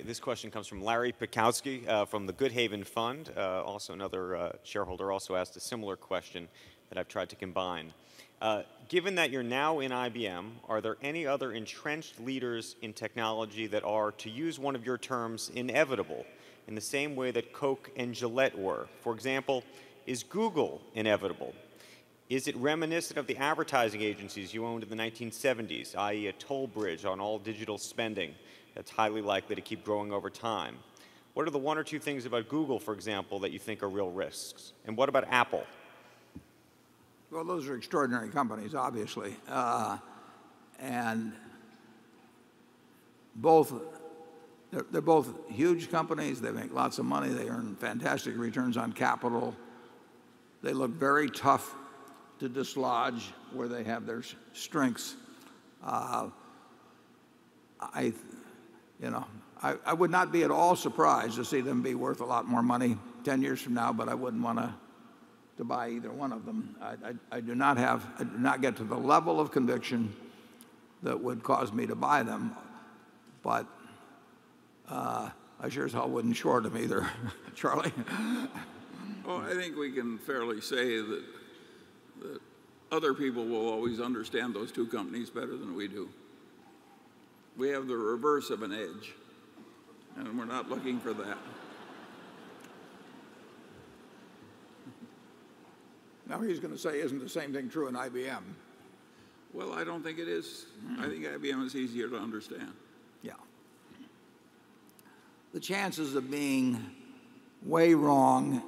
This question comes from Larry Pikowski from the Good Haven Fund. Also another shareholder also asked a similar question that I've tried to combine. Given that you're now in IBM, are there any other entrenched leaders in technology that are, to use one of your terms, inevitable, in the same way that Coke and Gillette were? For example, is Google inevitable? Is it reminiscent of the advertising agencies you owned in the 1970s, i.e. a toll bridge on all digital spending that's highly likely to keep growing over time? What are the one or two things about Google, for example, that you think are real risks? And what about Apple? Well, those are extraordinary companies, obviously. And they're both huge companies. They make lots of money. They earn fantastic returns on capital. They look very tough to dislodge where they have their strengths. I would not be at all surprised to see them be worth a lot more money 10 years from now, but I wouldn't want to buy either one of them. I do not get to the level of conviction that would cause me to buy them, but I sure as hell wouldn't short them either. Charlie? Well, I think we can fairly say that other people will always understand those two companies better than we do. We have the reverse of an edge, and we're not looking for that. Now he's going to say, isn't the same thing true in IBM? Well, I don't think it is. I think IBM is easier to understand. Yeah. The chances of being way wrong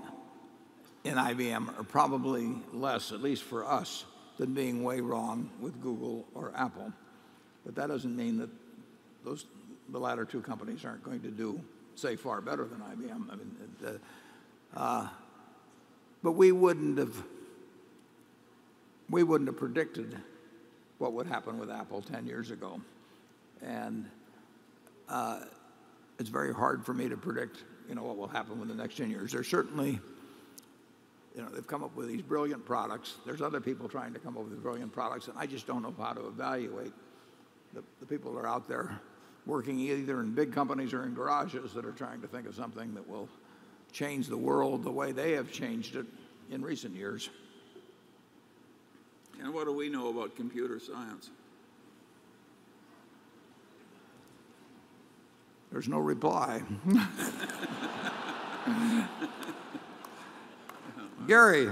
in IBM are probably less, at least for us, than being way wrong with Google or Apple. But that doesn't mean that the latter two companies aren't going to do, say, far better than IBM. I mean, but we wouldn't have predicted what would happen with Apple 10 years ago. And it's very hard for me to predict, what will happen with the next 10 years. There's certainly, they've come up with these brilliant products. There's other people trying to come up with brilliant products, and I just don't know how to evaluate the people that are out there working either in big companies or in garages that are trying to think of something that will change the world the way they have changed it in recent years. And what do we know about computer science? There's no reply. Gary.